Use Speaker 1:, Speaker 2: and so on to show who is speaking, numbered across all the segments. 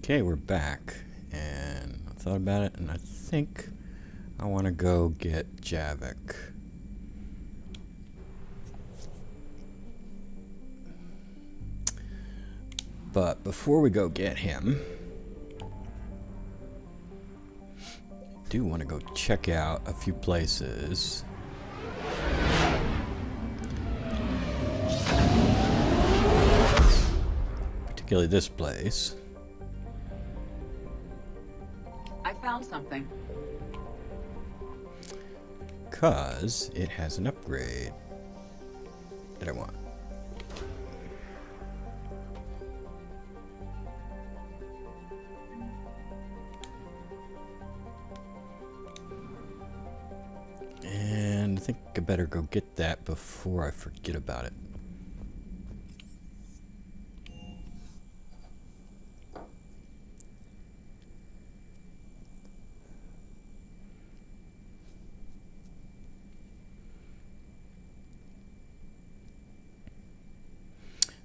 Speaker 1: Okay, we're back, and I thought about it, and I think I want to go get Javik. But before we go get him, I do want to go check out a few places. Particularly this place.
Speaker 2: I found something.
Speaker 1: 'Cause it has an upgrade that I want. And I think I better go get that before I forget about it.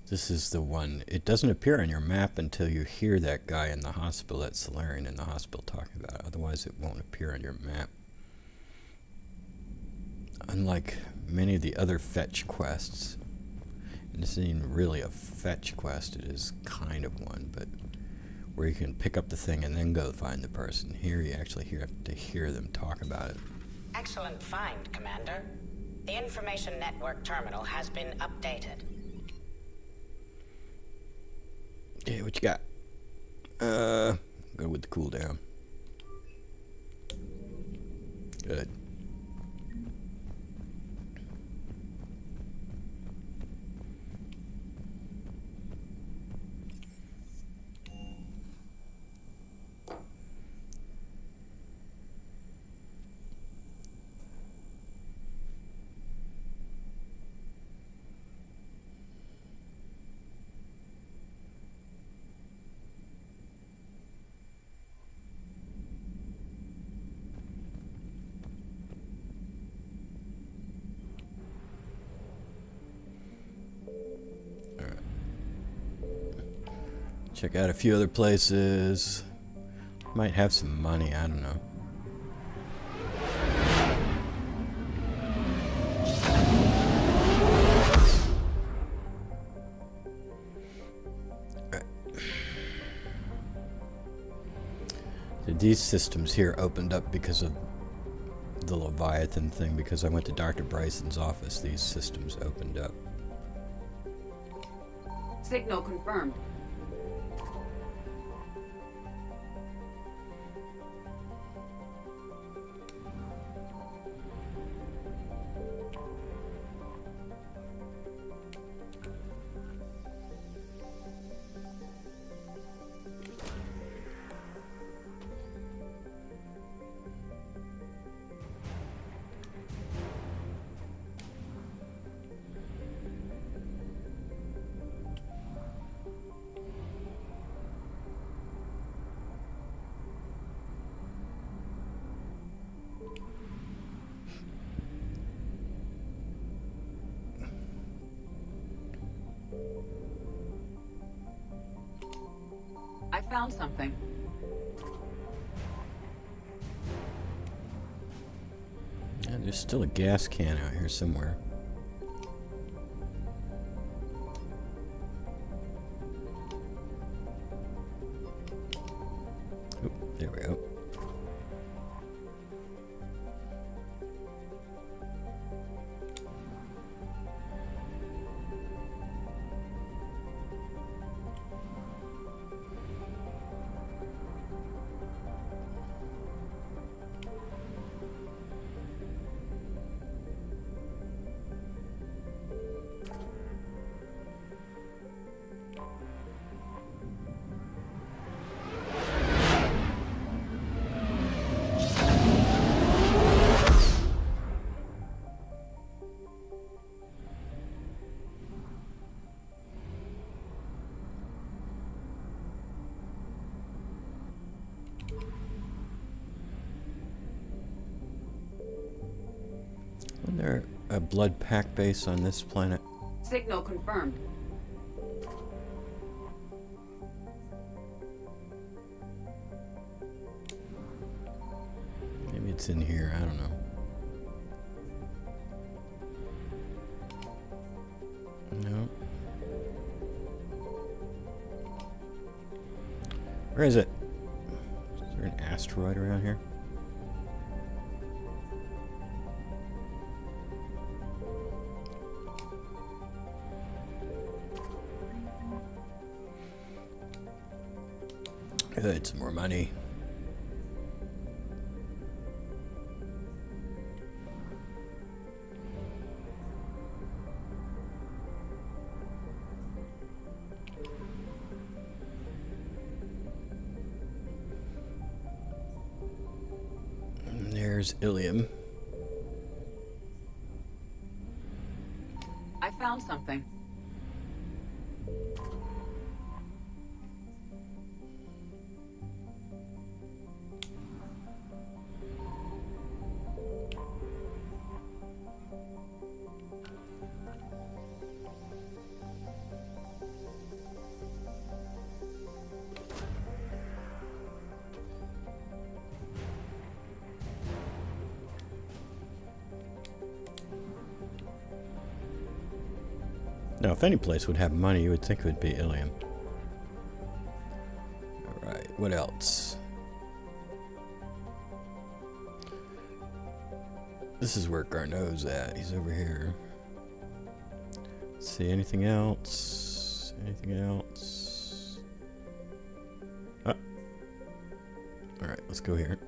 Speaker 1: This is the one. It doesn't appear on your map until you hear that guy in the hospital, that Solarian in the hospital, talking about it. Otherwise, it won't appear on your map. Unlike many of the other fetch quests, and this isn't even really a fetch quest, it is kind of one, but where you can pick up the thing and then go find the person. Here, you actually have to hear them talk about it.
Speaker 3: Excellent find, Commander. The information network terminal has been updated.
Speaker 1: Okay, what you got? Go with the cooldown. Good. Check out a few other places. Might have some money, I don't know. Right. So these systems here opened up because of the Leviathan thing. Because I went to Dr. Bryson's office, these systems opened up.
Speaker 2: Signal confirmed. I found something.
Speaker 1: Yeah, there's still a gas can out here somewhere. Oh, there we go. Isn't there a blood pack base on this planet?
Speaker 2: Signal confirmed.
Speaker 1: what's in here. I don't know. No. Where is it? Is there an asteroid around here? Good, some more money. There's Ilium.
Speaker 2: I found something.
Speaker 1: Now, if any place would have money, you would think it would be Ilium. Alright, what else? This is where Garneau's at. He's over here. Let's see, anything else? Anything else? Ah. Alright, let's go here.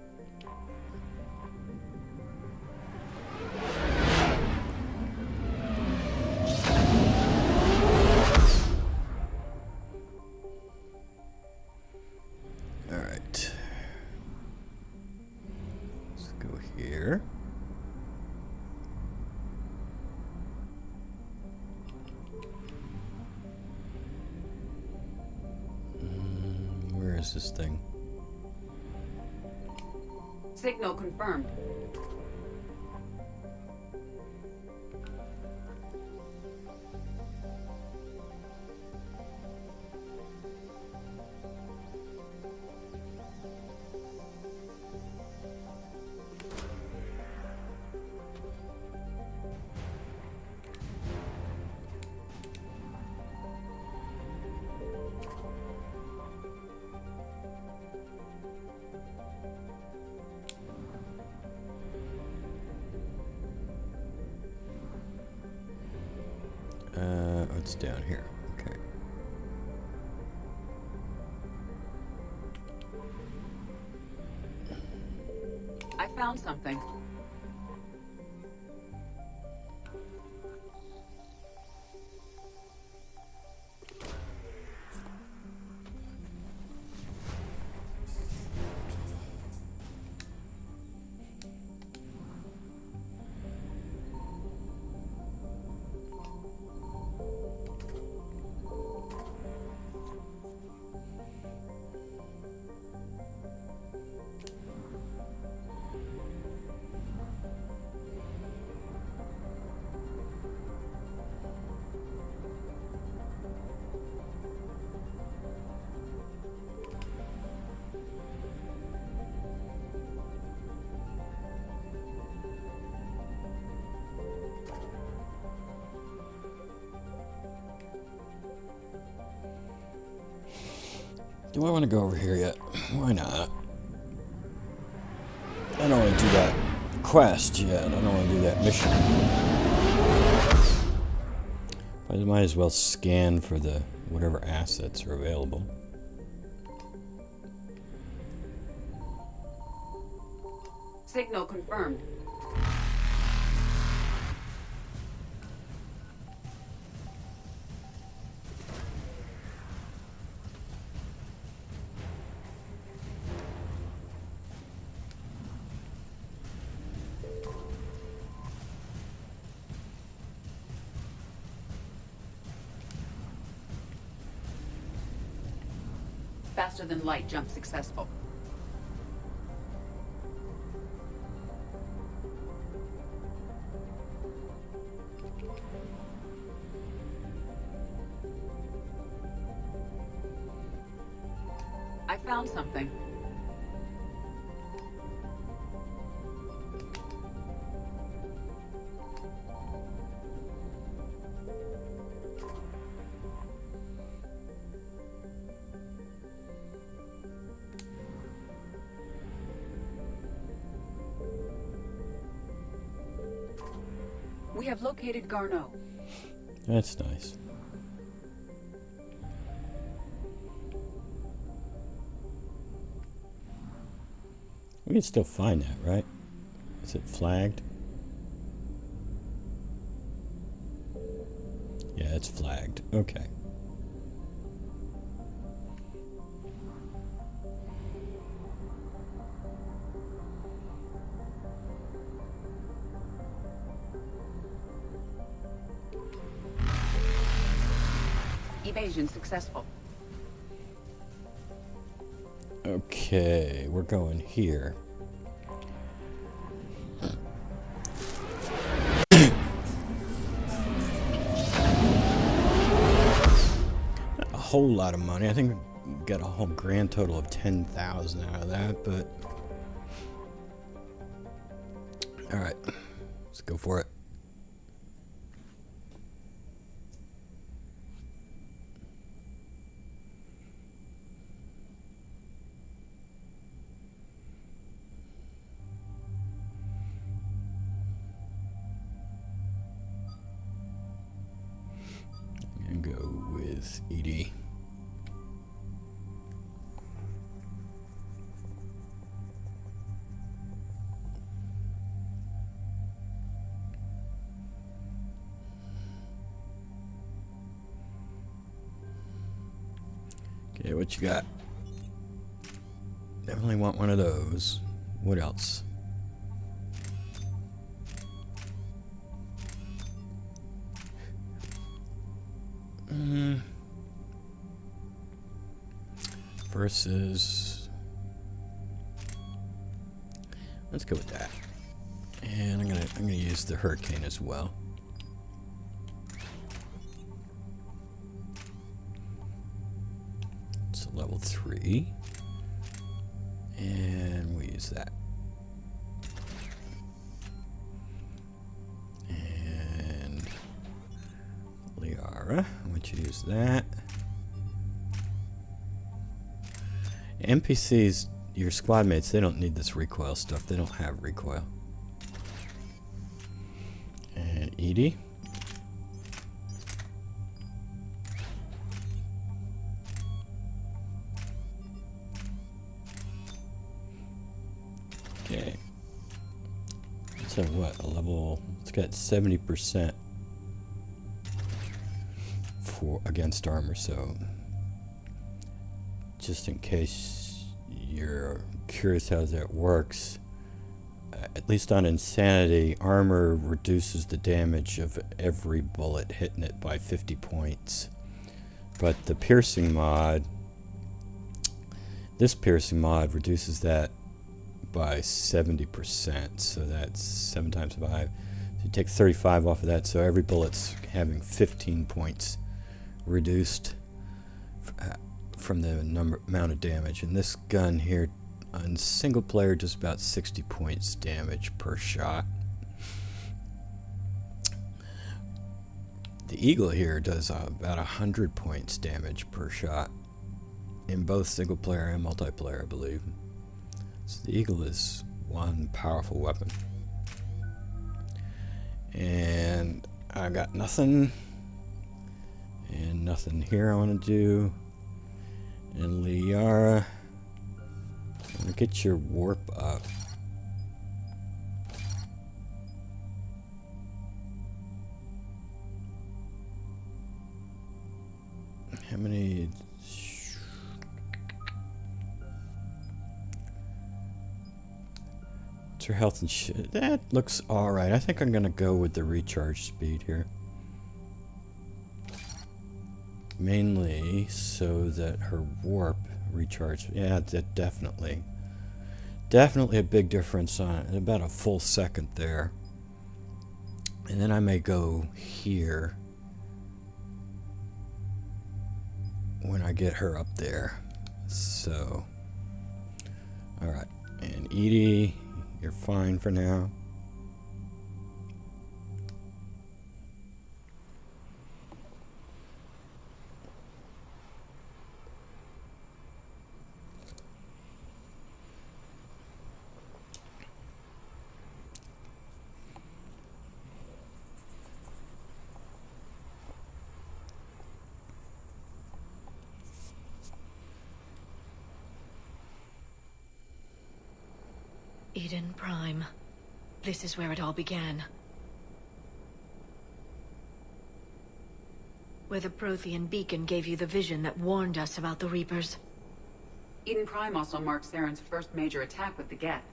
Speaker 1: This thing.
Speaker 2: Signal confirmed.
Speaker 1: It's down here. Okay.
Speaker 2: I found something.
Speaker 1: Do I want to go over here yet? Why not? I don't want to do that quest yet. I don't want to do that mission. I might as well scan for the whatever assets are available.
Speaker 2: Signal confirmed. Faster than light jump successful. I found something. have located Garneau.
Speaker 1: That's nice. We can still find that, right? Is it flagged? Yeah, it's flagged. Okay.
Speaker 2: Evasion successful.
Speaker 1: Okay, we're going here. A whole lot of money. I think we got a whole grand total of 10,000 out of that, but all right, let's go for it. And go with ED. Okay, what you got? Definitely want one of those. What else? Versus, let's go with that, and I'm gonna use the hurricane as well. It's a level 3, and we use that. And Liara, I want you to use that. NPCs, your squad mates, they don't need this recoil stuff. They don't have recoil. And Edie. Okay. So what? A level. It's got 70% for against armor. So just in case you're curious how that works, at least on Insanity, armor reduces the damage of every bullet hitting it by 50 points. But the piercing mod, this piercing mod reduces that by 70%. So that's 7 times 5. So you take 35 off of that. So every bullet's having 15 points reduced from the amount of damage. And this gun here on single player does about 60 points damage per shot. The Eagle here does about 100 points damage per shot in both single player and multiplayer, I believe. So the Eagle is one powerful weapon. And I got nothing and nothing here I want to do. And Liara, get your warp up. How many? What's her health and shit? That looks alright. I think I'm gonna go with the recharge speed here. Mainly so that her warp recharge, yeah, that definitely a big difference on it, about a full second there. And then I may go here when I get her up there. So, alright, and Edie, you're fine for now.
Speaker 4: Eden Prime. This is where it all began. Where the Prothean beacon gave you the vision that warned us about the Reapers.
Speaker 2: Eden Prime also marks Saren's first major attack with the Geth.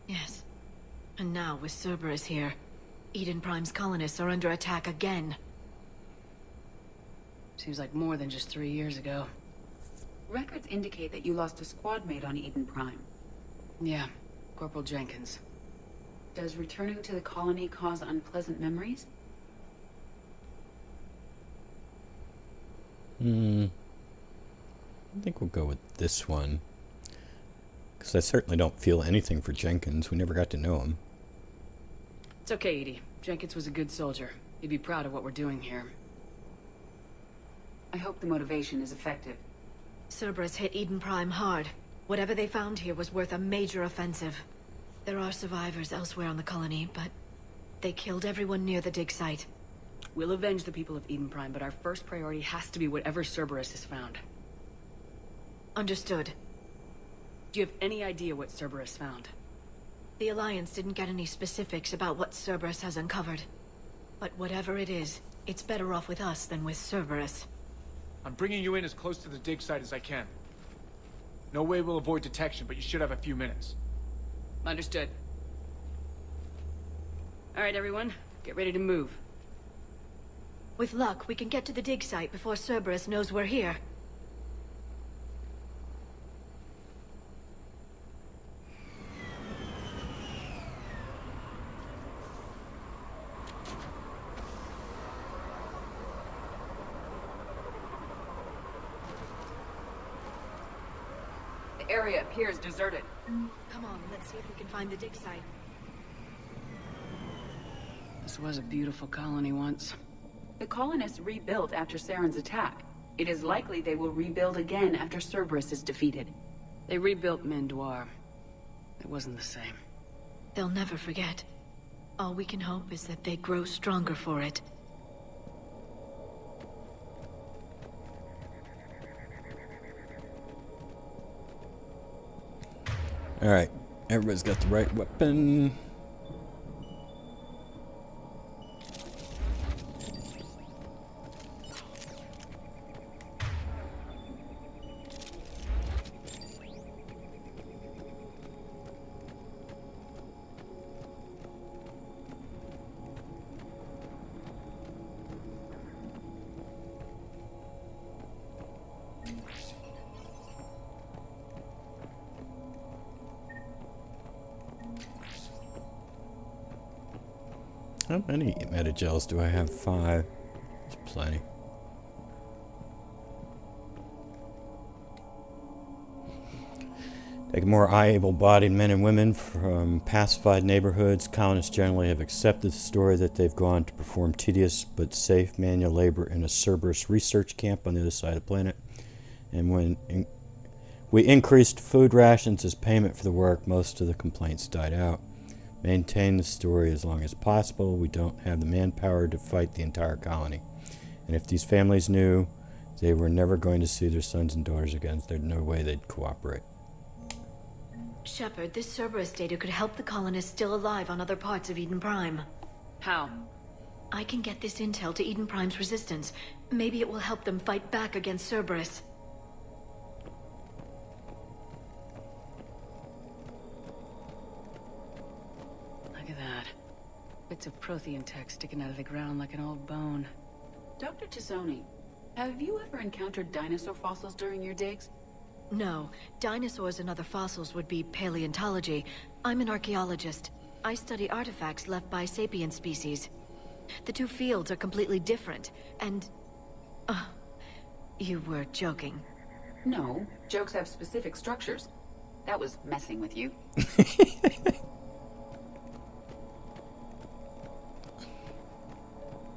Speaker 4: Yes. And now, with Cerberus here, Eden Prime's colonists are under attack again.
Speaker 5: Seems like more than just 3 years ago.
Speaker 2: Records indicate that you lost a squad mate on Eden Prime.
Speaker 5: Yeah, Corporal Jenkins.
Speaker 2: Does returning to the colony cause unpleasant memories?
Speaker 1: I think we'll go with this one. Because I certainly don't feel anything for Jenkins. We never got to know him.
Speaker 5: It's okay, Edie. Jenkins was a good soldier. He'd be proud of what we're doing here.
Speaker 2: I hope the motivation is effective.
Speaker 4: Cerberus hit Eden Prime hard. Whatever they found here was worth a major offensive. There are survivors elsewhere on the colony, but they killed everyone near the dig site.
Speaker 5: We'll avenge the people of Eden Prime, but our first priority has to be whatever Cerberus has found.
Speaker 4: Understood.
Speaker 5: Do you have any idea what Cerberus found?
Speaker 4: The Alliance didn't get any specifics about what Cerberus has uncovered. But whatever it is, it's better off with us than with Cerberus.
Speaker 6: I'm bringing you in as close to the dig site as I can. No way we'll avoid detection, but you should have a few minutes.
Speaker 5: Understood. All right, everyone. Get ready to move.
Speaker 4: With luck, we can get to the dig site before Cerberus knows we're here.
Speaker 2: The area appears deserted.
Speaker 4: Come on, let's see if we can find the dig site.
Speaker 5: This was a beautiful colony once.
Speaker 2: The colonists rebuilt after Saren's attack. It is likely they will rebuild again after Cerberus is defeated.
Speaker 5: They rebuilt Mendoir. It wasn't the same.
Speaker 4: They'll never forget. All we can hope is that they grow stronger for it.
Speaker 1: Alright, everybody's got the right weapon. How many metagels do I have? 5. That's plenty. Taking more able-bodied men and women from pacified neighborhoods, colonists generally have accepted the story that they've gone to perform tedious but safe manual labor in a Cerberus research camp on the other side of the planet. And when we increased food rations as payment for the work, most of the complaints died out. Maintain the story as long as possible. We don't have the manpower to fight the entire colony. And if these families knew they were never going to see their sons and daughters again, there's no way they'd cooperate.
Speaker 4: Shepard, this Cerberus data could help the colonists still alive on other parts of Eden Prime.
Speaker 5: How?
Speaker 4: I can get this intel to Eden Prime's resistance. Maybe it will help them fight back against Cerberus.
Speaker 5: Look at that. Bits of Prothean tech sticking out of the ground like an old bone.
Speaker 2: Dr. Tazzoni, have you ever encountered dinosaur fossils during your digs?
Speaker 4: No, dinosaurs and other fossils would be paleontology. I'm an archaeologist. I study artifacts left by sapient species. The two fields are completely different, and... you were joking.
Speaker 2: No, jokes have specific structures. That was messing with you.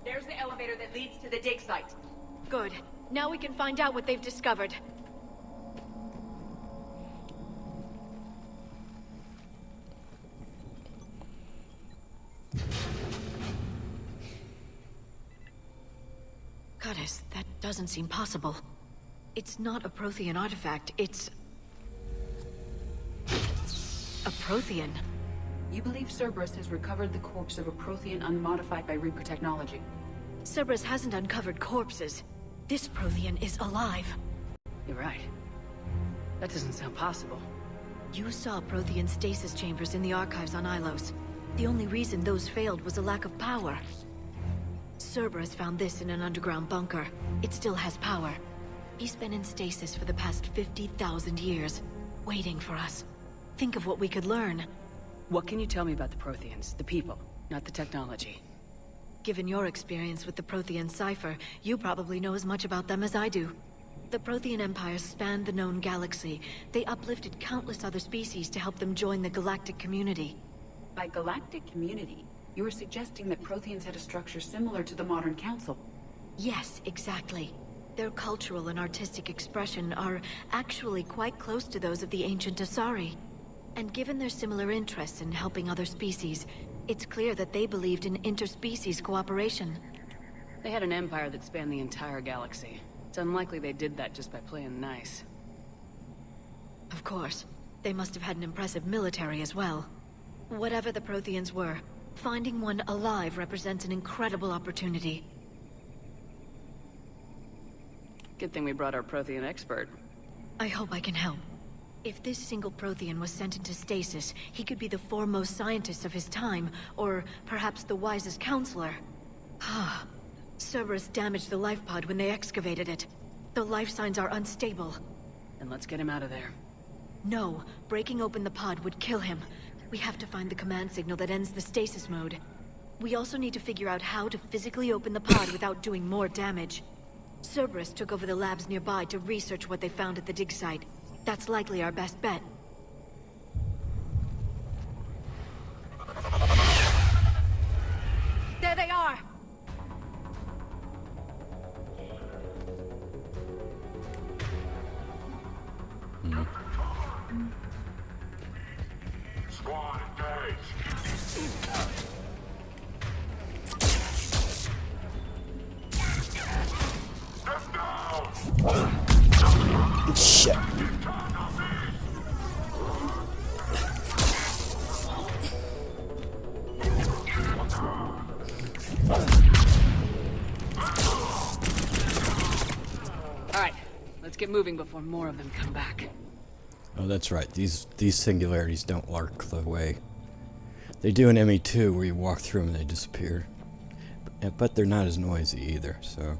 Speaker 2: There's the elevator that leads to the dig site.
Speaker 4: Good. Now we can find out what they've discovered. Goddess, that doesn't seem possible. It's not a Prothean artifact, it's... a Prothean.
Speaker 2: You believe Cerberus has recovered the corpse of a Prothean unmodified by Reaper technology.
Speaker 4: Cerberus hasn't uncovered corpses. This Prothean is alive.
Speaker 5: You're right. That doesn't sound possible.
Speaker 4: You saw Prothean stasis chambers in the archives on Ilos. The only reason those failed was a lack of power. Cerberus found this in an underground bunker. It still has power. He's been in stasis for the past 50,000 years, waiting for us. Think of what we could learn.
Speaker 5: What can you tell me about the Protheans? The people, not the technology.
Speaker 4: Given your experience with the Prothean cipher, you probably know as much about them as I do. The Prothean Empire spanned the known galaxy. They uplifted countless other species to help them join the galactic community.
Speaker 2: By galactic community, you are suggesting that Protheans had a structure similar to the modern council.
Speaker 4: Yes, exactly. Their cultural and artistic expression are actually quite close to those of the ancient Asari. And given their similar interests in helping other species, it's clear that they believed in interspecies cooperation.
Speaker 5: They had an empire that spanned the entire galaxy. It's unlikely they did that just by playing nice.
Speaker 4: Of course. They must have had an impressive military as well. Whatever the Protheans were, finding one alive represents an incredible opportunity.
Speaker 5: Good thing we brought our Prothean expert.
Speaker 4: I hope I can help. If this single Prothean was sent into stasis, he could be the foremost scientist of his time, or perhaps the wisest counselor. Cerberus damaged the life pod when they excavated it. The life signs are unstable.
Speaker 5: Then let's get him out of there.
Speaker 4: No, breaking open the pod would kill him. We have to find the command signal that ends the stasis mode. We also need to figure out how to physically open the pod without doing more damage. Cerberus took over the labs nearby to research what they found at the dig site. That's likely our best bet. There they are!
Speaker 7: Squad engaged.
Speaker 1: Shit.
Speaker 5: Alright, let's get moving before more of them come back.
Speaker 1: Oh, that's right. These singularities don't work the way they do in ME2, where you walk through them and they disappear. But they're not as noisy either, so...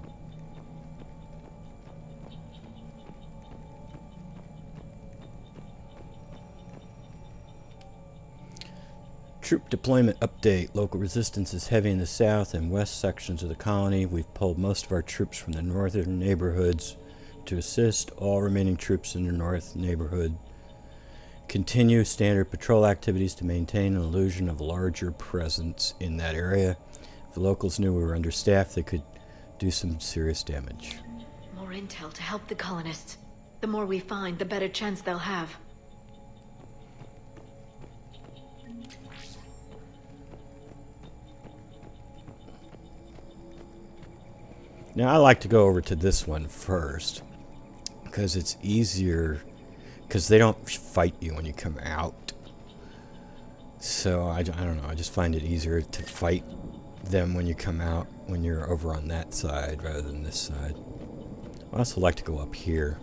Speaker 1: Troop deployment update. Local resistance is heavy in the south and west sections of the colony. We've pulled most of our troops from the northern neighborhoods to assist all remaining troops in the north neighborhood. Continue standard patrol activities to maintain an illusion of larger presence in that area. If the locals knew we were understaffed, they could do some serious damage.
Speaker 4: More intel to help the colonists. The more we find, the better chance they'll have.
Speaker 1: Now, I like to go over to this one first, because it's easier, because they don't fight you when you come out. So, I don't know, I just find it easier to fight them when you come out, when you're over on that side, rather than this side. I also like to go up here.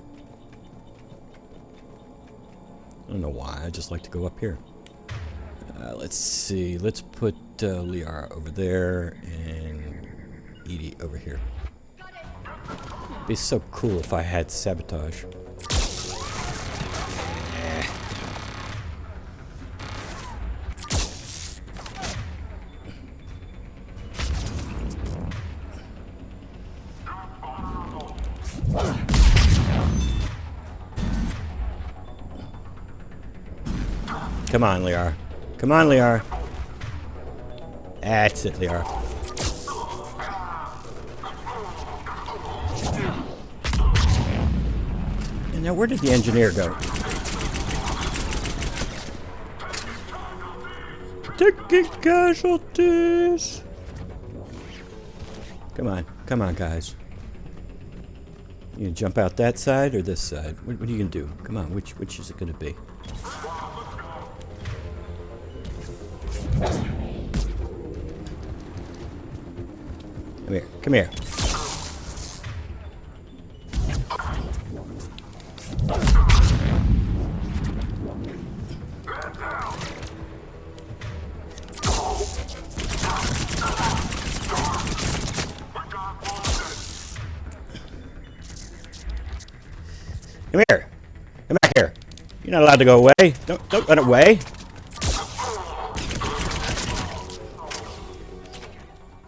Speaker 1: I don't know why, I just like to go up here. Let's see, let's put Liara over there, and Edie over here. It'd be so cool if I had sabotage. Come on, Liara. Come on, Liara. That's it, Liara. Now, where did the engineer go? Taking casualties! Come on, guys. You gonna jump out that side or this side? What are you gonna do? Come on, which is it gonna be? Come here. Come here. Come here. Come back here. You're not allowed to go away. Don't run away.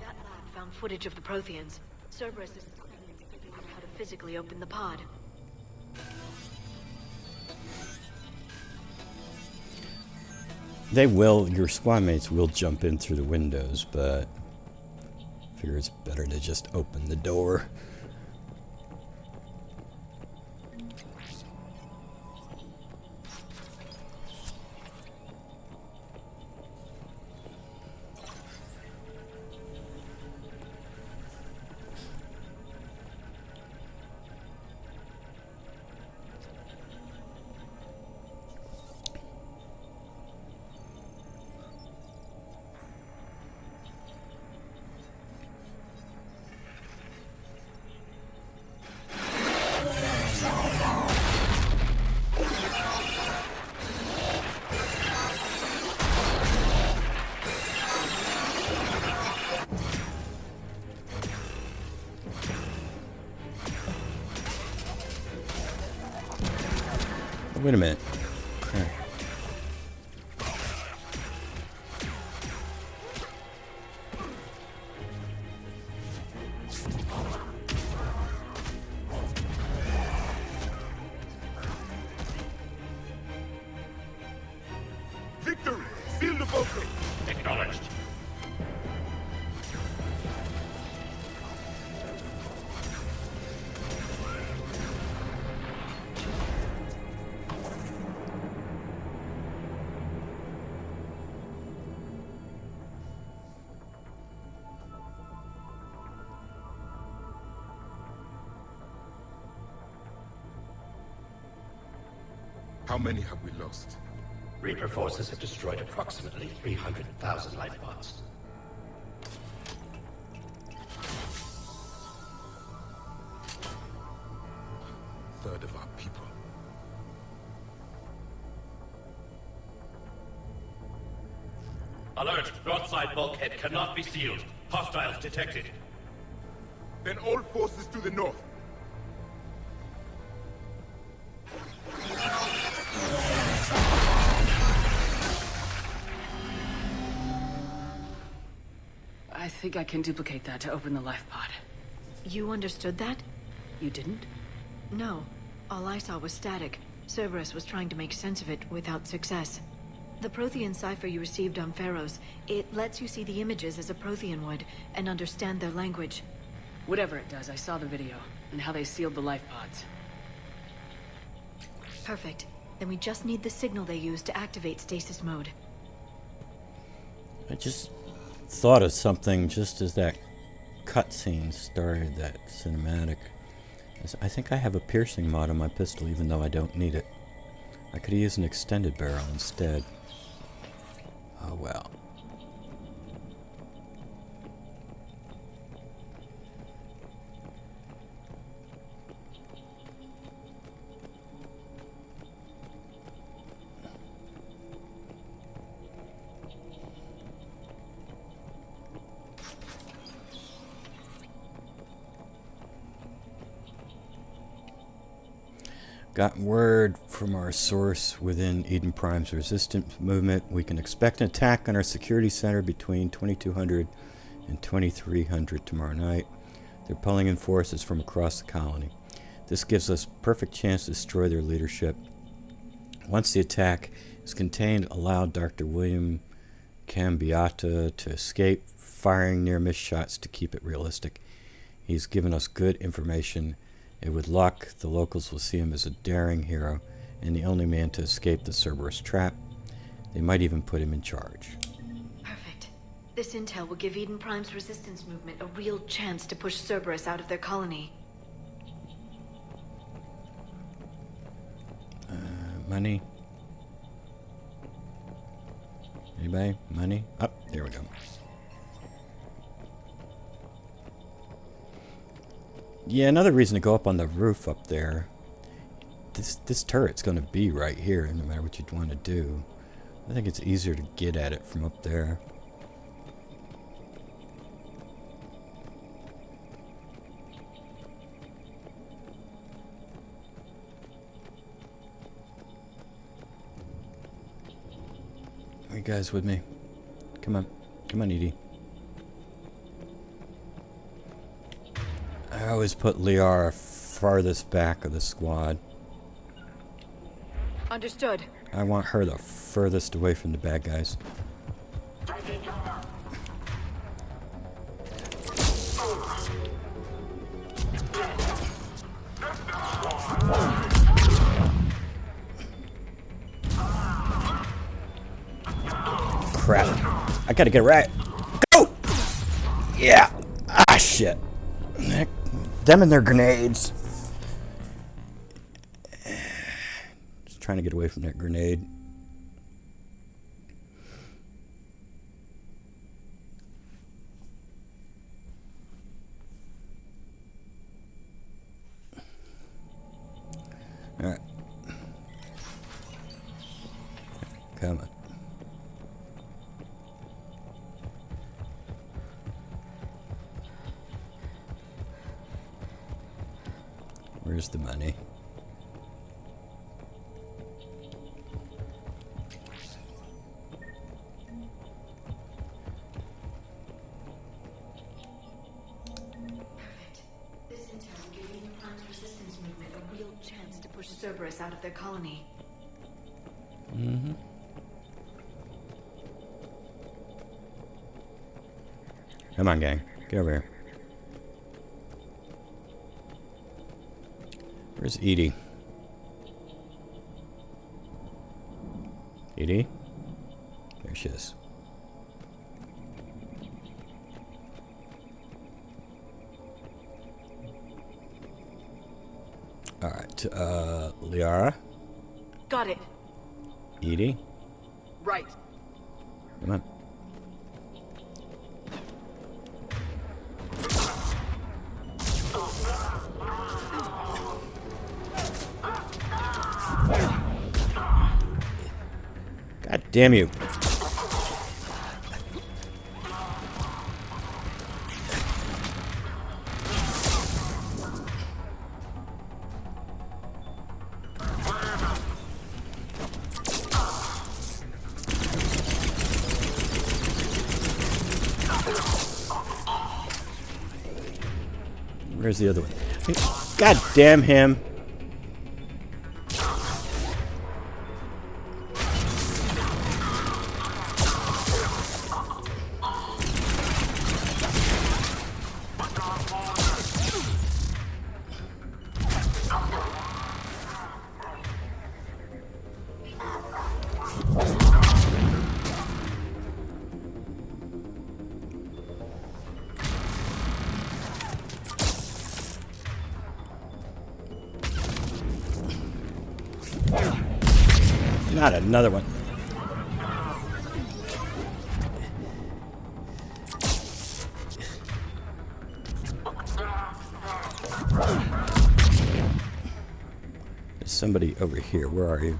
Speaker 4: That lab found footage of the Protheans. Cerberus is figuring out how to physically open the pod.
Speaker 1: They will, your squad mates will jump in through the windows, but I figure it's better to just open the door. Wait a minute. Okay.
Speaker 7: Victory! Seal the vocal! Acknowledged. How many have we lost?
Speaker 8: Reaper forces have destroyed approximately 300,000 life pods.
Speaker 7: Third of our people.
Speaker 8: Alert! Broadside bulkhead cannot be sealed. Hostiles detected.
Speaker 7: Then all forces to the north.
Speaker 5: I think I can duplicate that to open the life pod.
Speaker 4: You understood that?
Speaker 5: You didn't?
Speaker 4: No. All I saw was static. Cerberus was trying to make sense of it without success. The Prothean cipher you received on Pharaohs, it lets you see the images as a Prothean would, and understand their language.
Speaker 5: Whatever it does, I saw the video, and how they sealed the life pods.
Speaker 4: Perfect. Then we just need the signal they used to activate stasis mode.
Speaker 1: I just thought of something just as that cutscene started, that cinematic. I think I have a piercing mod on my pistol, even though I don't need it. I could use an extended barrel instead. Oh well. Got word from our source within Eden Prime's resistance movement. We can expect an attack on our security center between 2200 and 2300 tomorrow night. They're pulling in forces from across the colony. This gives us perfect chance to destroy their leadership. Once the attack is contained, allow Dr. William Cambiata to escape, firing near-miss shots to keep it realistic. He's given us good information. It would luck, the locals will see him as a daring hero and the only man to escape the Cerberus trap. They might even put him in charge.
Speaker 4: Perfect. This intel will give Eden Prime's resistance movement a real chance to push Cerberus out of their colony.
Speaker 1: Money. Anybody? Money? Up, there we go. Yeah, another reason to go up on the roof up there. This turret's going to be right here, no matter what you'd want to do. I think it's easier to get at it from up there. Are you guys with me? Come on. Come on, Edie. I always put Liara farthest back of the squad.
Speaker 4: Understood.
Speaker 1: I want her the furthest away from the bad guys. Crap. I gotta get it right. Go! Yeah! Ah, shit. Them and their grenades. Just trying to get away from that grenade. Alright. Come on. Where's the money?
Speaker 4: This intel will give the plant's resistance movement a real chance to push Cerberus out of their colony.
Speaker 1: Mm-hmm. Come on, gang. Get over here. Where's Edie? Edie? There she is. Alright, Liara?
Speaker 4: Got it.
Speaker 1: Edie?
Speaker 2: Right.
Speaker 1: Come on. God damn you. Where's the other one? God damn him. Not another one. There's somebody over here. Where are you?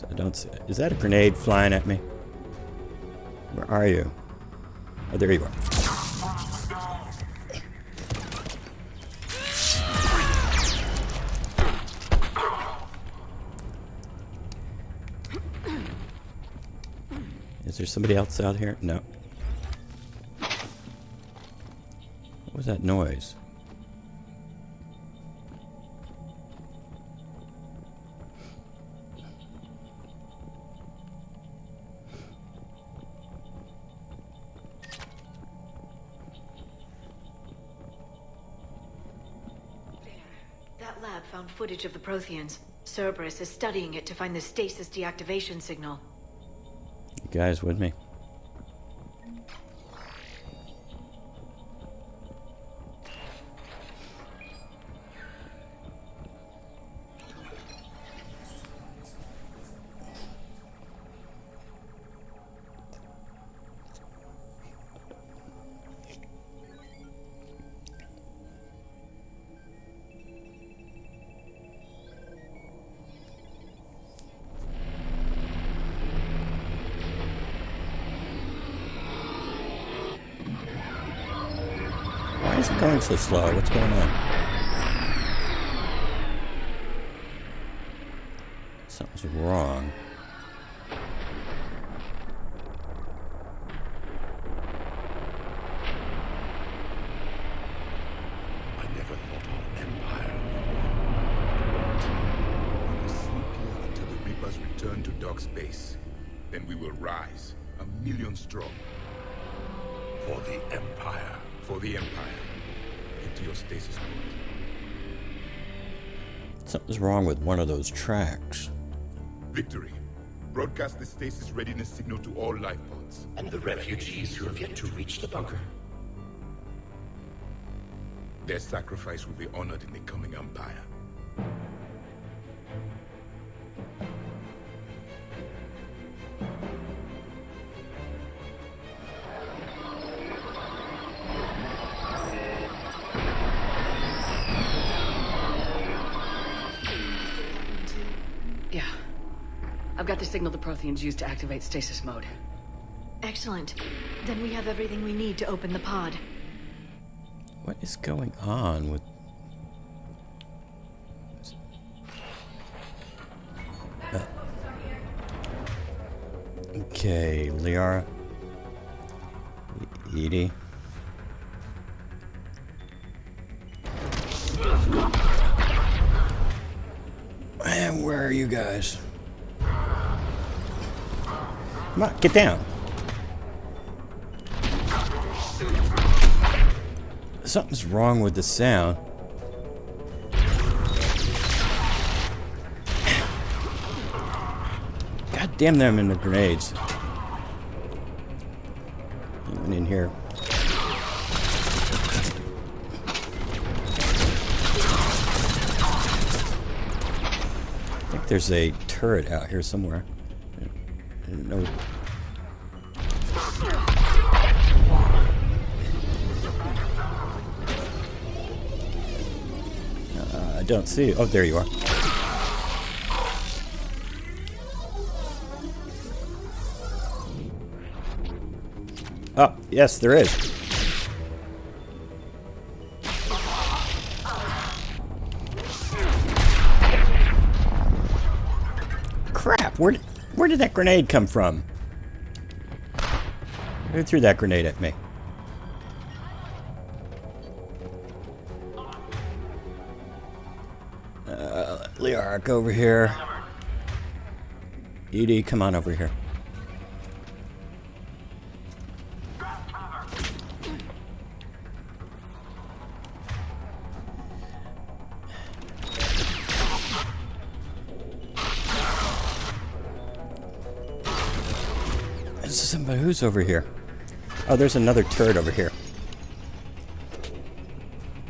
Speaker 1: I don't see it. Is that a grenade flying at me? Where are you? Oh, there you are. Is there somebody else out here? No. What was that noise?
Speaker 4: That lab found footage of the Protheans. Cerberus is studying it to find the stasis deactivation signal.
Speaker 1: You guys with me? is it going so slow? What's going on? Something's wrong.
Speaker 8: I never thought our empire.
Speaker 7: We will sleep here until the Reapers return to dark space. Then we will rise, 1,000,000 strong.
Speaker 8: For the empire.
Speaker 7: For the Empire. Into your stasis mode.
Speaker 1: Something's wrong with one of those tracks.
Speaker 7: Victory. Broadcast the stasis readiness signal to all life pods.
Speaker 8: And the refugees who have yet to reach the bunker.
Speaker 7: Their sacrifice will be honored in the coming Empire.
Speaker 5: Yeah. I've got the signal the Protheans use to activate stasis mode.
Speaker 4: Excellent. Then we have everything we need to open the pod.
Speaker 1: What is going on with... Okay, Liara. Edie. And where are you guys? Come on, get down. Something's wrong with the sound. God damn them and the grenades. Even in here. I think there's a turret out here somewhere. I didn't know. I don't see it. Oh, there you are. Oh, yes, there is. Crap! Where did that grenade come from? Who threw that grenade at me? Liark over here. Edie, come on over here. Somebody who's over here? Oh, there's another turret over here.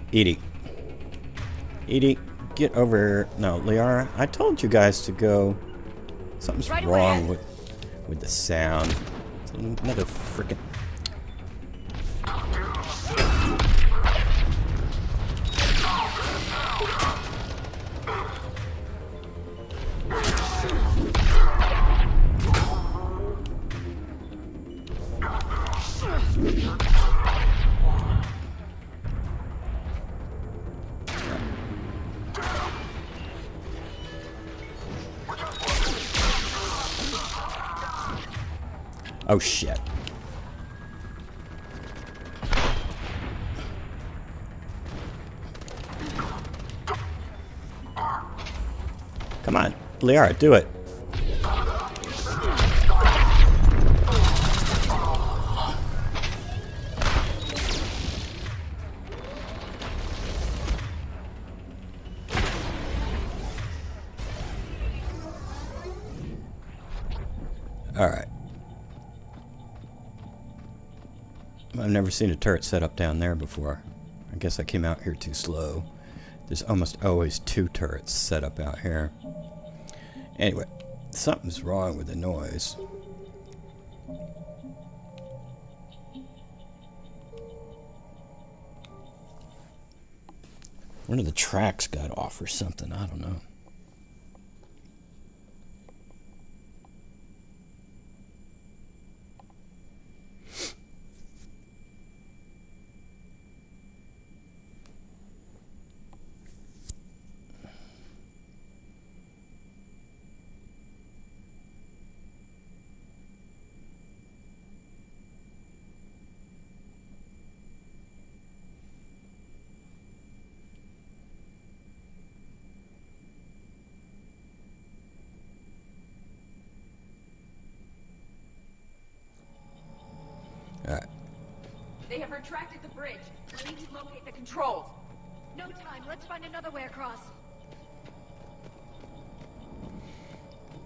Speaker 1: Edie. Edie, get over. No, Liara, I told you guys to go. Something's
Speaker 4: Right
Speaker 1: wrong
Speaker 4: away.
Speaker 1: with the sound. It's another freaking. Oh shit. Come on, Liara, do it. All right. I've never seen a turret set up down there before. I guess I came out here too slow. There's almost always two turrets set up out here. Anyway, something's wrong with the noise. One of the tracks got off or something. I don't know.
Speaker 2: retracted the bridge. We need to locate the controls.
Speaker 4: No time. Let's find another way across.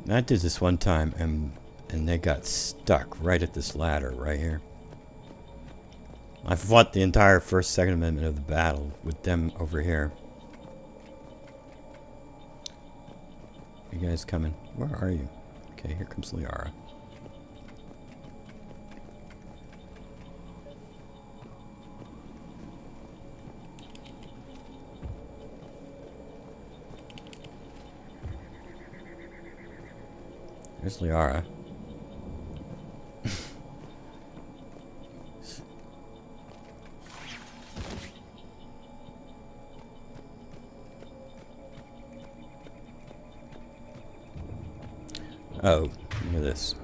Speaker 1: I did this one time, and they got stuck right at this ladder right here. I fought the entire first, Second Amendment of the battle with them over here. You guys coming? Where are you? Okay, here comes Liara. There's Liara. Oh, look at this.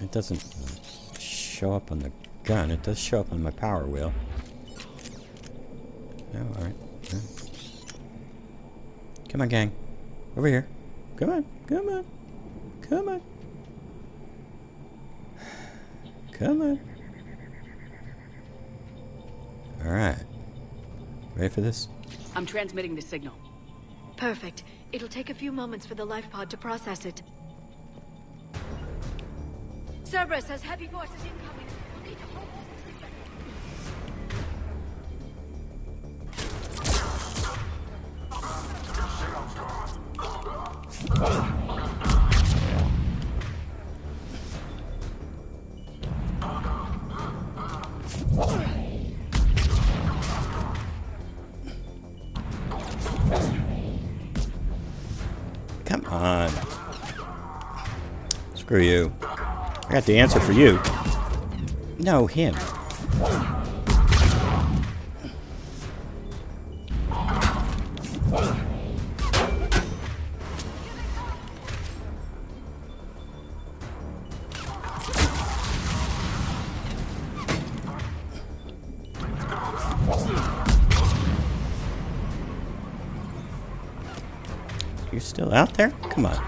Speaker 1: It doesn't show up on the gun. It does show up on my power wheel. Oh, alright. Yeah. Come on, gang. Over here. Come on. Come on. Come on. Come on. Alright. Ready for this?
Speaker 5: I'm transmitting the signal.
Speaker 4: Perfect. It'll take a few moments for the life pod to process it. Cerberus has heavy forces incoming. We'll need to hold
Speaker 1: Come on. Screw you. I got the answer for you. No, him. You're still out there? Come on.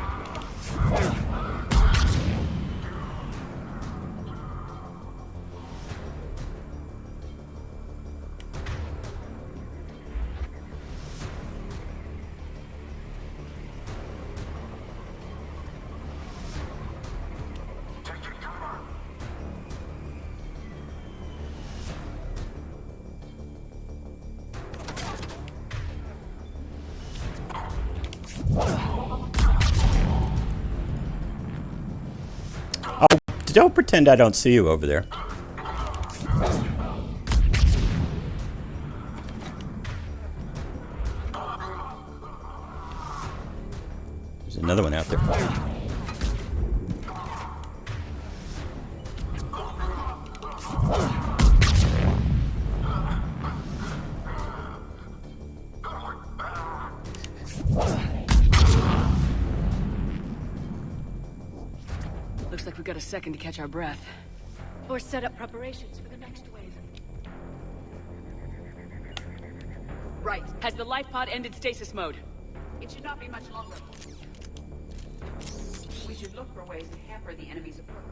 Speaker 1: Oh, don't pretend I don't see you over there. There's another one out there.
Speaker 5: Looks like we got a second to catch our breath.
Speaker 4: or set up preparations for the next wave.
Speaker 5: Right. Has the life pod ended stasis mode?
Speaker 2: It should not be much longer. We should look for ways to hamper the enemy's approach.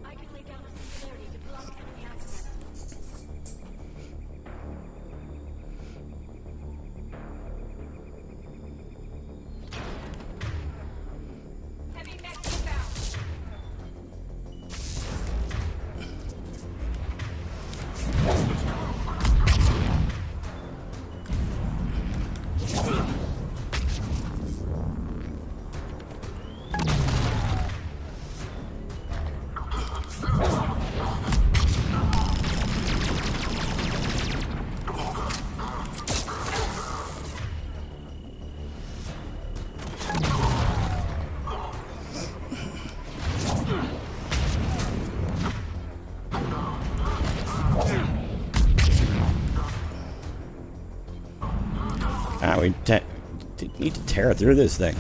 Speaker 4: I can lay down a singularity to block enemy access.
Speaker 2: Heavy mech inbound.
Speaker 1: We need to tear through this thing.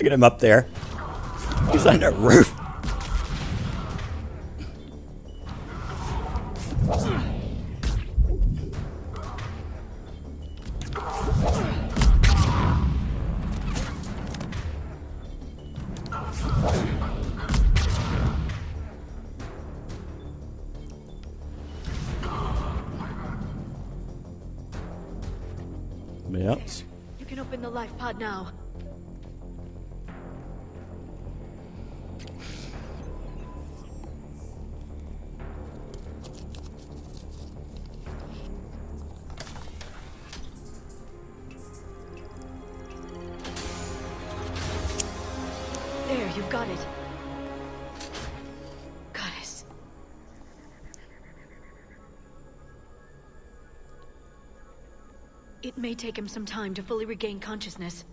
Speaker 1: Look at him up there. He's on the roof. Yep.
Speaker 4: You can open the life pod now. There, you've got it. Goddess. It may take him some time to fully regain consciousness.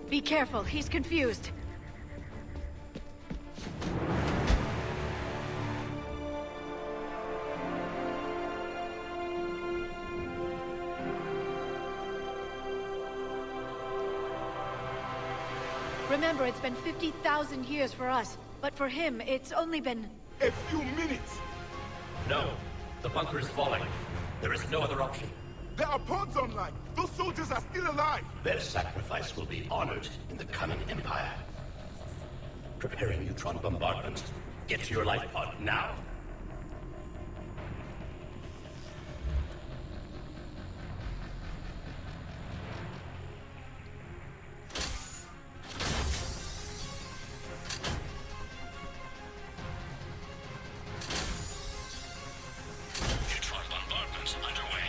Speaker 4: Be careful, he's confused. Remember, it's been 50,000 years for us, but for him, it's only been...
Speaker 7: A few minutes!
Speaker 8: No, the bunker is falling. There is no other option.
Speaker 7: There are pods online! Those soldiers are still alive!
Speaker 8: Their sacrifice will be honored in the coming Empire. Prepare a neutron bombardment. Get to your life pod now. Neutron bombardment underway.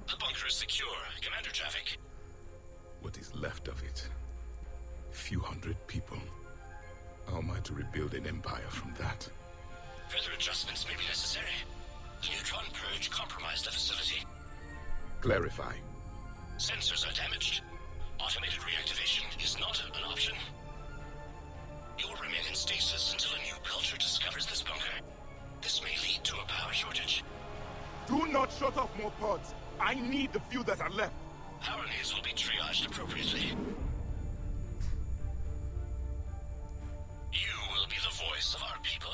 Speaker 8: The bunker is secure. Commander Traffic.
Speaker 7: What is left of it? A few hundred people. How am I to rebuild an empire from that?
Speaker 8: Further adjustments may be necessary. The neutron purge compromised the facility.
Speaker 7: Clarify.
Speaker 8: Sensors are damaged. Automated reactivation is not an option. You will remain in stasis until a new culture discovers this bunker. This may lead to a power shortage.
Speaker 7: Do not shut off more pods! I need the few that are left!
Speaker 8: Power needs will be triaged appropriately. You will be the voice of our people.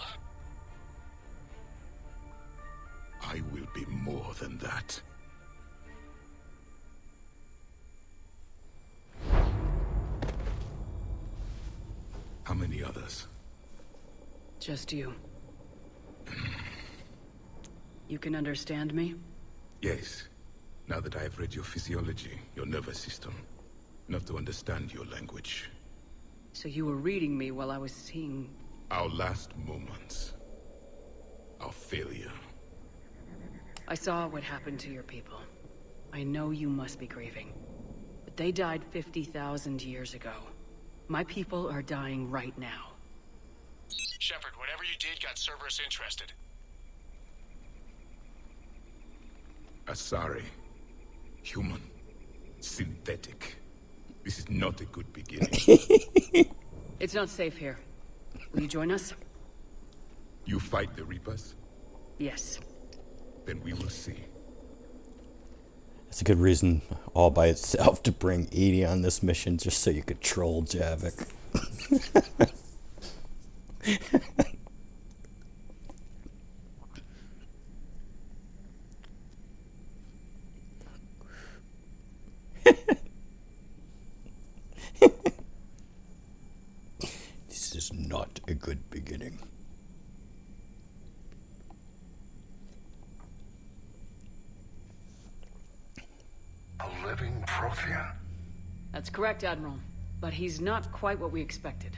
Speaker 7: I will be more than that. How many others?
Speaker 5: Just you. You can understand me?
Speaker 7: Yes. Now that I have read your physiology, your nervous system, enough to understand your language.
Speaker 5: So you were reading me while I was seeing...
Speaker 7: Our last moments. Our failure.
Speaker 5: I saw what happened to your people. I know you must be grieving. But they died 50,000 years ago. My people are dying right now.
Speaker 6: Shepard, whatever you did got Cerberus interested.
Speaker 7: Asari. Human. Synthetic. This is not a good beginning.
Speaker 5: It's not safe here. Will you join us?
Speaker 7: You fight the Reapers?
Speaker 5: Yes.
Speaker 7: Then we will see.
Speaker 1: It's a good reason all by itself to bring Edie on this mission just so you could troll Javik. This is not a good beginning.
Speaker 9: A living Prothean.
Speaker 5: That's correct, Admiral. But he's not quite what we expected.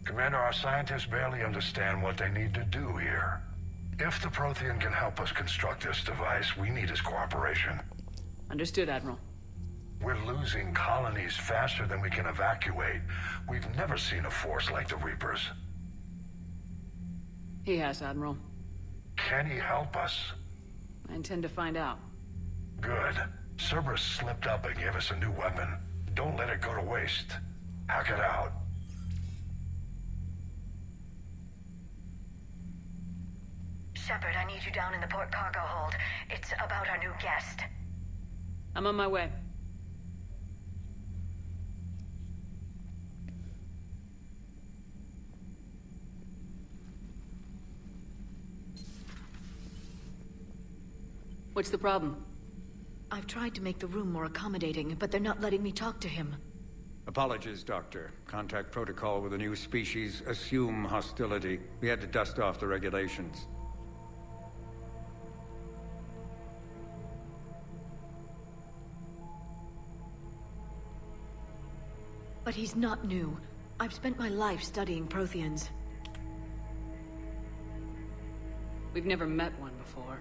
Speaker 9: Commander, our scientists barely understand what they need to do here. If the Prothean can help us construct this device, we need his cooperation.
Speaker 5: Understood, Admiral.
Speaker 9: We're losing colonies faster than we can evacuate. We've never seen a force like the Reapers.
Speaker 5: He has, Admiral.
Speaker 9: Can he help us?
Speaker 5: I intend to find out.
Speaker 9: Good. Cerberus slipped up and gave us a new weapon. Don't let it go to waste. Hack it out.
Speaker 4: Shepard, I need you down in the port cargo hold. It's about our new guest.
Speaker 5: I'm on my way. What's the problem?
Speaker 4: I've tried to make the room more accommodating, but they're not letting me talk to him.
Speaker 10: Apologies, Doctor. Contact protocol with a new species. Assume hostility. We had to dust off the regulations.
Speaker 4: But he's not new. I've spent my life studying Protheans.
Speaker 5: We've never met one before.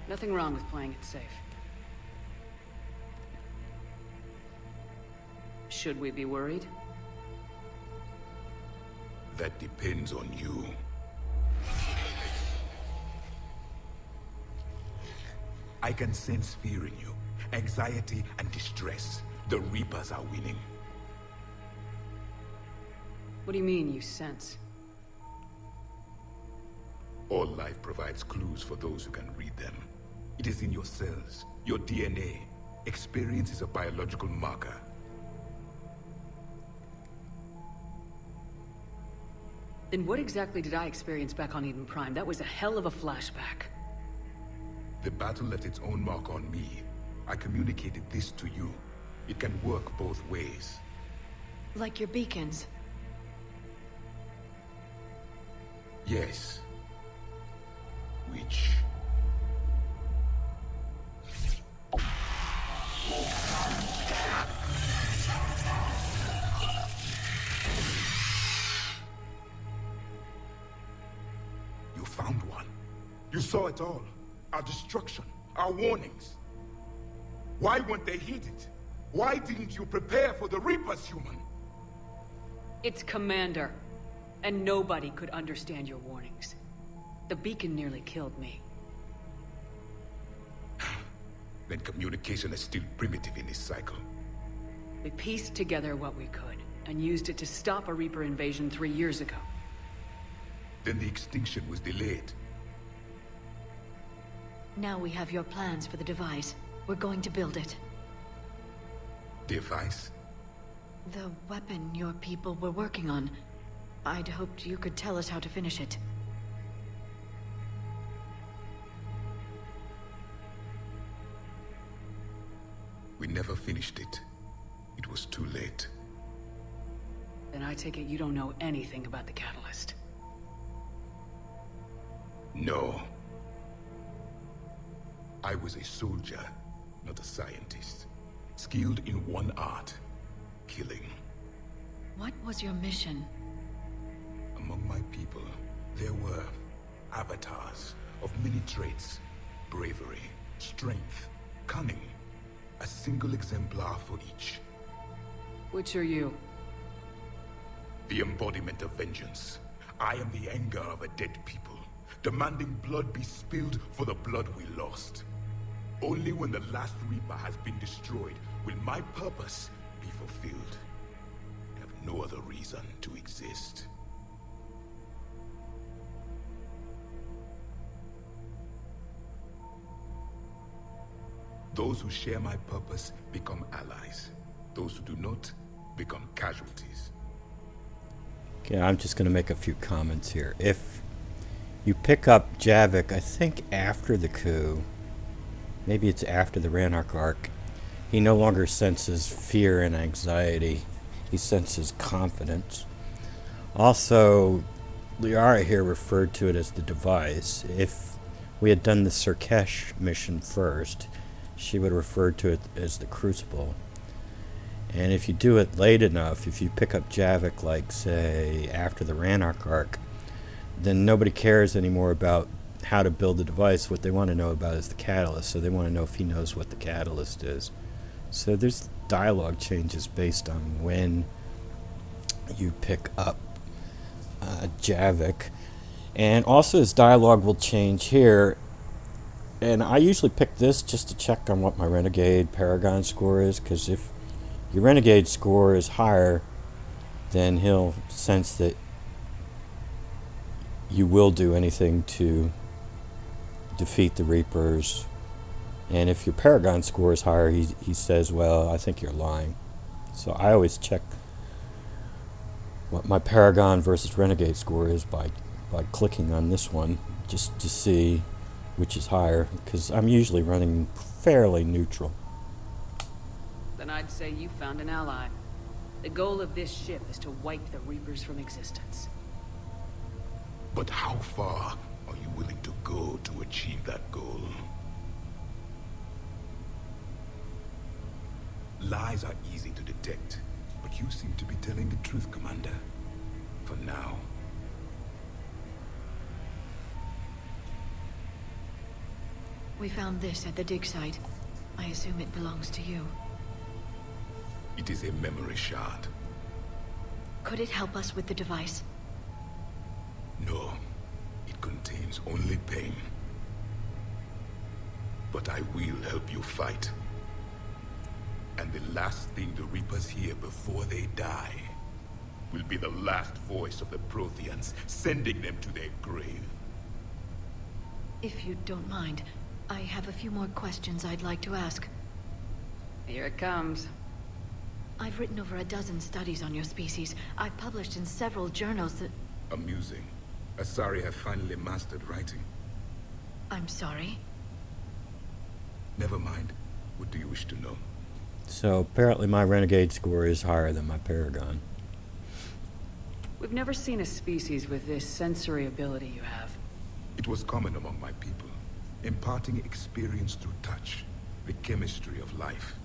Speaker 5: Nothing wrong with playing it safe. Should we be worried?
Speaker 7: That depends on you. I can sense fear in you, anxiety and distress. The Reapers are winning.
Speaker 5: What do you mean, you sense?
Speaker 7: All life provides clues for those who can read them. It is in your cells, your DNA. Experience is a biological marker.
Speaker 5: Then what exactly did I experience back on Eden Prime? That was a hell of a flashback.
Speaker 7: The battle left its own mark on me. I communicated this to you. It can work both ways.
Speaker 4: Like your beacons.
Speaker 7: Yes. Which... You found one. You saw it all. Our destruction, our warnings. Why weren't they heeded? Why didn't you prepare for the Reapers, human?
Speaker 5: It's Commander. And nobody could understand your warnings. The beacon nearly killed me.
Speaker 7: Then communication is still primitive in this cycle.
Speaker 5: We pieced together what we could, and used it to stop a Reaper invasion 3 years ago.
Speaker 7: Then the extinction was delayed.
Speaker 4: Now we have your plans for the device. We're going to build it.
Speaker 7: Device?
Speaker 4: The weapon your people were working on. I'd hoped you could tell us how to finish it.
Speaker 7: We never finished it. It was too late.
Speaker 5: Then I take it you don't know anything about the catalyst.
Speaker 7: No. I was a soldier, not a scientist. Skilled in one art, killing.
Speaker 4: What was your mission?
Speaker 7: Among my people, there were avatars of many traits. Bravery, strength, cunning. A single exemplar for each.
Speaker 5: Which are you?
Speaker 7: The embodiment of vengeance. I am the anger of a dead people, demanding blood be spilled for the blood we lost. Only when the last Reaper has been destroyed will my purpose be fulfilled. I have no other reason to exist. Those who share my purpose become allies. Those who do not become casualties.
Speaker 1: Okay, I'm just going to make a few comments here. If you pick up Javik, I think after the coup, maybe it's after the Ranarch arc, he no longer senses fear and anxiety. He senses confidence. Also, Liara here referred to it as the device. If we had done the Surkesh mission first, she would have referred to it as the Crucible. And if you do it late enough, if you pick up Javik, like, say, after the Ranarch arc, then nobody cares anymore about how to build the device. What they want to know about is the catalyst, so they want to know if he knows what the catalyst is. So there's dialogue changes based on when you pick up Javik. And also his dialogue will change here. And I usually pick this just to check on what my Renegade Paragon score is, because if your Renegade score is higher, then he'll sense that you will do anything to defeat the Reapers. And if your Paragon score is higher, he says, well, I think you're lying. So I always check what my Paragon versus Renegade score is by clicking on this one, just to see which is higher, because I'm usually running fairly neutral.
Speaker 5: Then I'd say you found an ally. The goal of this ship is to wipe the Reapers from existence.
Speaker 7: But how far are you willing to go to achieve that goal? Lies are easy to detect, but you seem to be telling the truth, Commander. For now.
Speaker 4: We found this at the dig site. I assume it belongs to you.
Speaker 7: It is a memory shard.
Speaker 4: Could it help us with the device?
Speaker 7: No. It contains only pain. But I will help you fight. And the last thing the Reapers hear before they die will be the last voice of the Protheans, sending them to their grave.
Speaker 4: If you don't mind, I have a few more questions I'd like to ask.
Speaker 5: Here it comes.
Speaker 4: I've written over a dozen studies on your species. I've published in several journals that...
Speaker 7: Amusing. Asari have finally mastered writing.
Speaker 4: I'm sorry?
Speaker 7: Never mind. What do you wish to know?
Speaker 1: So apparently my Renegade score is higher than my Paragon.
Speaker 5: We've never seen a species with this sensory ability you have.
Speaker 7: It was common among my people, imparting experience through touch, the chemistry of life.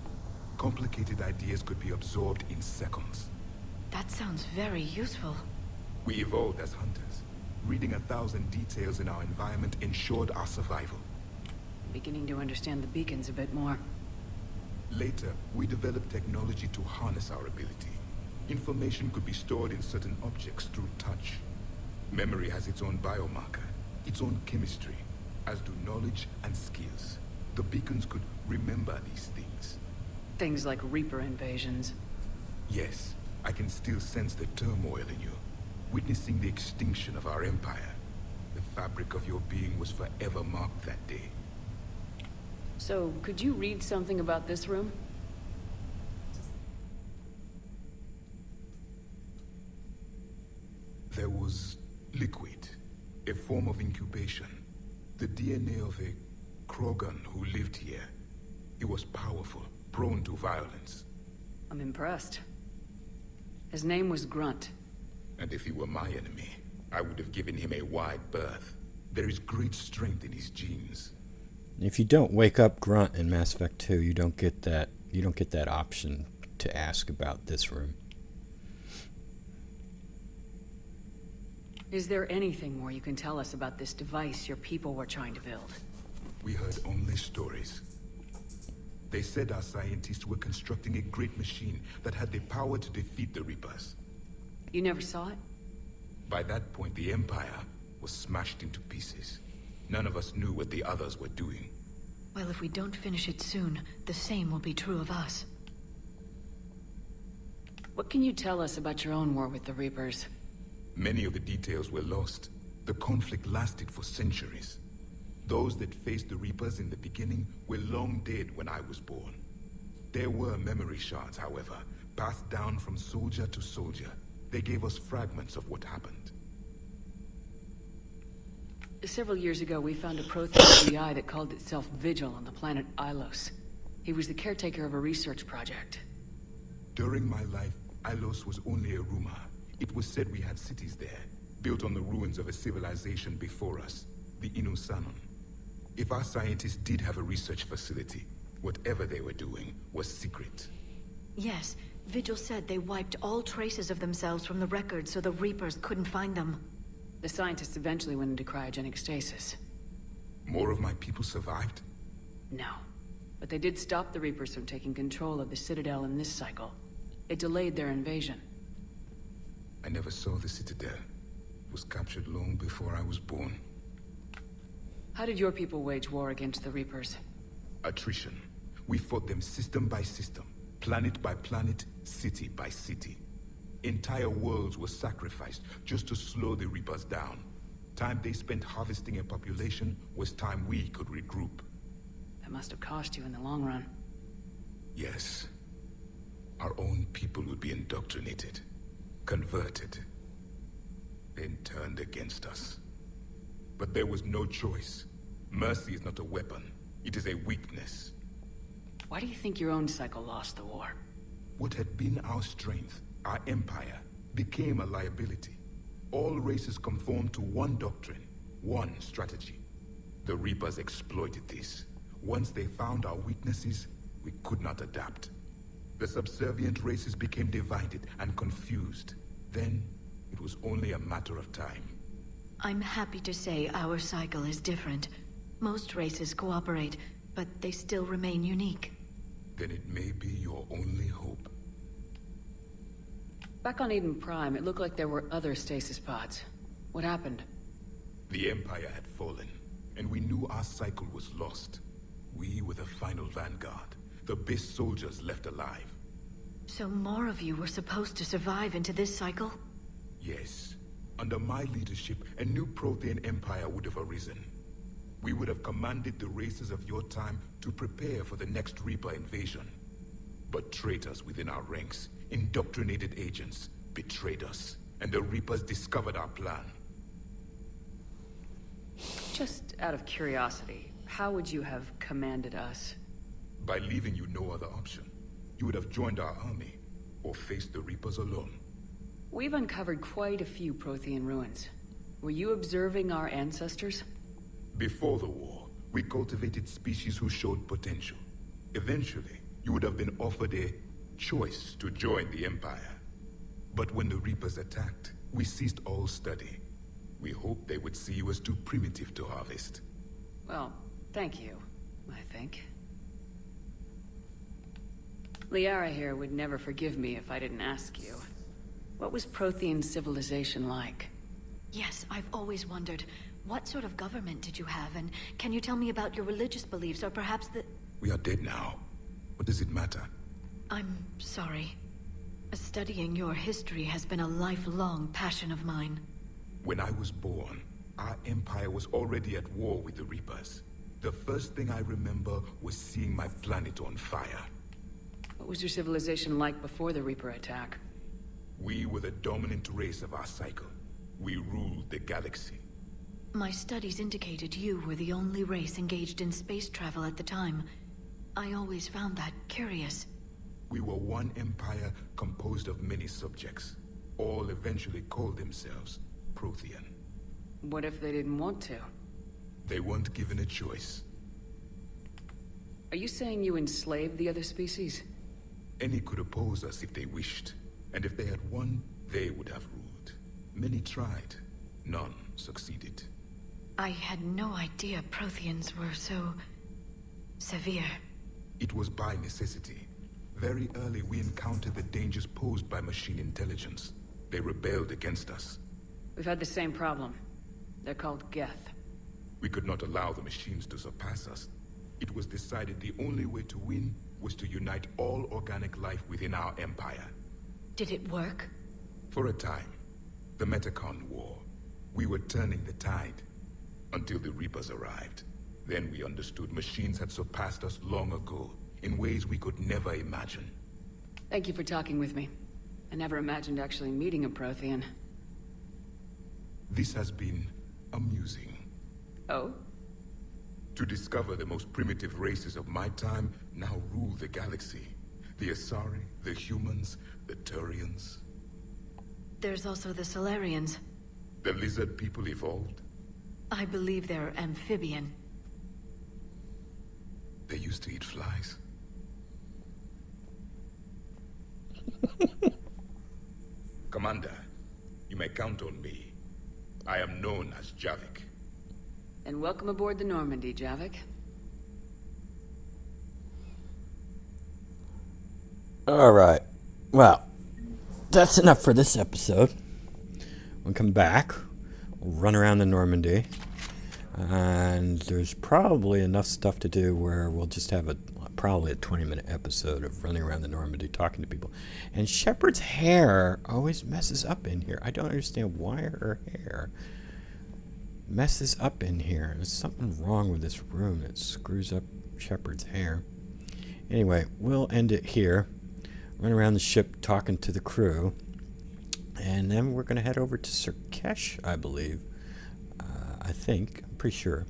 Speaker 7: Complicated ideas could be absorbed in seconds.
Speaker 4: That sounds very useful.
Speaker 7: We evolved as hunters. Reading 1,000 details in our environment ensured our survival.
Speaker 5: I'm beginning to understand the beacons a bit more.
Speaker 7: Later, we developed technology to harness our ability. Information could be stored in certain objects through touch. Memory has its own biomarker, its own chemistry, as do knowledge and skills. The beacons could remember these things.
Speaker 5: Things like Reaper invasions.
Speaker 7: Yes, I can still sense the turmoil in you, witnessing the extinction of our empire. The fabric of your being was forever marked that day.
Speaker 5: So, could you read something about this room?
Speaker 7: There was liquid, a form of incubation. The DNA of a Krogan who lived here. He was powerful, prone to violence.
Speaker 5: I'm impressed. His name was Grunt.
Speaker 7: And if he were my enemy, I would have given him a wide berth. There is great strength in his genes.
Speaker 1: If you don't wake up Grunt in Mass Effect 2, you don't get that option to ask about this room.
Speaker 5: Is there anything more you can tell us about this device your people were trying to build?
Speaker 7: We heard only stories. They said our scientists were constructing a great machine that had the power to defeat the Reapers.
Speaker 5: You never saw it?
Speaker 7: By that point, the Empire was smashed into pieces. None of us knew what the others were doing.
Speaker 4: Well, if we don't finish it soon, the same will be true of us.
Speaker 5: What can you tell us about your own war with the Reapers?
Speaker 7: Many of the details were lost. The conflict lasted for centuries. Those that faced the Reapers in the beginning were long dead when I was born. There were memory shards, however, passed down from soldier to soldier. They gave us fragments of what happened.
Speaker 5: Several years ago, we found a Prothean GI that called itself Vigil on the planet Ilos. He was the caretaker of a research project.
Speaker 7: During my life, Ilos was only a rumor. It was said we had cities there, built on the ruins of a civilization before us, the Inusanon. If our scientists did have a research facility, whatever they were doing was secret.
Speaker 4: Yes, Vigil said they wiped all traces of themselves from the records so the Reapers couldn't find them.
Speaker 5: The scientists eventually went into cryogenic stasis.
Speaker 7: More of my people survived?
Speaker 5: No. But they did stop the Reapers from taking control of the Citadel in this cycle. It delayed their invasion.
Speaker 7: I never saw the Citadel. It was captured long before I was born.
Speaker 5: How did your people wage war against the Reapers?
Speaker 7: Attrition. We fought them system by system, planet by planet, city by city. Entire worlds were sacrificed just to slow the Reapers down. Time they spent harvesting a population was time we could regroup.
Speaker 5: That must have cost you in the long run.
Speaker 7: Yes. Our own people would be indoctrinated, converted, then turned against us. But there was no choice. Mercy is not a weapon. It is a weakness.
Speaker 5: Why do you think your own cycle lost the war?
Speaker 7: What had been our strength, our empire, became a liability. All races conformed to one doctrine, one strategy. The Reapers exploited this. Once they found our weaknesses, we could not adapt. The subservient races became divided and confused. Then, it was only a matter of time.
Speaker 4: I'm happy to say our cycle is different. Most races cooperate, but they still remain unique.
Speaker 7: Then it may be your only hope.
Speaker 5: Back on Eden Prime, it looked like there were other stasis pods. What happened?
Speaker 7: The Empire had fallen, and we knew our cycle was lost. We were the final vanguard, the best soldiers left alive.
Speaker 4: So more of you were supposed to survive into this cycle?
Speaker 7: Yes. Under my leadership, a new Prothean empire would have arisen. We would have commanded the races of your time to prepare for the next Reaper invasion. But traitors within our ranks, indoctrinated agents, betrayed us, and the Reapers discovered our plan.
Speaker 5: Just out of curiosity, how would you have commanded us?
Speaker 7: By leaving you no other option. You would have joined our army, or faced the Reapers alone.
Speaker 5: We've uncovered quite a few Prothean ruins. Were you observing our ancestors?
Speaker 7: Before the war, we cultivated species who showed potential. Eventually, you would have been offered a choice to join the Empire. But when the Reapers attacked, we ceased all study. We hoped they would see you as too primitive to harvest.
Speaker 5: Well, thank you, I think. Liara here would never forgive me if I didn't ask you. What was Prothean civilization like?
Speaker 4: Yes, I've always wondered. What sort of government did you have, and can you tell me about your religious beliefs, or perhaps the...
Speaker 7: We are dead now. What does it matter?
Speaker 4: I'm sorry. Studying your history has been a lifelong passion of mine.
Speaker 7: When I was born, our empire was already at war with the Reapers. The first thing I remember was seeing my planet on fire.
Speaker 5: What was your civilization like before the Reaper attack?
Speaker 7: We were the dominant race of our cycle. We ruled the galaxy.
Speaker 4: My studies indicated you were the only race engaged in space travel at the time. I always found that curious.
Speaker 7: We were one empire composed of many subjects. All eventually called themselves Prothean.
Speaker 5: What if they didn't want to?
Speaker 7: They weren't given a choice.
Speaker 5: Are you saying you enslaved the other species?
Speaker 7: Any could oppose us if they wished. And if they had won, they would have ruled. Many tried. None succeeded.
Speaker 4: I had no idea Protheans were so... severe.
Speaker 7: It was by necessity. Very early we encountered the dangers posed by machine intelligence. They rebelled against us.
Speaker 5: We've had the same problem. They're called Geth.
Speaker 7: We could not allow the machines to surpass us. It was decided the only way to win was to unite all organic life within our empire.
Speaker 4: Did it work?
Speaker 7: For a time. The Metacon War. We were turning the tide. Until the Reapers arrived. Then we understood machines had surpassed us long ago, in ways we could never imagine.
Speaker 5: Thank you for talking with me. I never imagined actually meeting a Prothean.
Speaker 7: This has been amusing.
Speaker 5: Oh?
Speaker 7: To discover the most primitive races of my time now rule the galaxy. The Asari, the humans, the Turians.
Speaker 4: There's also the Solarians.
Speaker 7: The lizard people evolved.
Speaker 4: I believe they're amphibian.
Speaker 7: They used to eat flies. Commander, you may count on me. I am known as Javik.
Speaker 5: And welcome aboard the Normandy, Javik.
Speaker 1: Alright. Well, that's enough for this episode. We'll come back. We'll run around the Normandy. And there's probably enough stuff to do where we'll just have probably a 20-minute episode of running around the Normandy talking to people. And Shepard's hair always messes up in here. I don't understand why her hair messes up in here. There's something wrong with this room that screws up Shepard's hair. Anyway, we'll end it here. Run around the ship talking to the crew. And then we're going to head over to Sirkesh, I believe. I think. I'm pretty sure.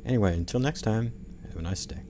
Speaker 1: Anyway, until next time, have a nice day.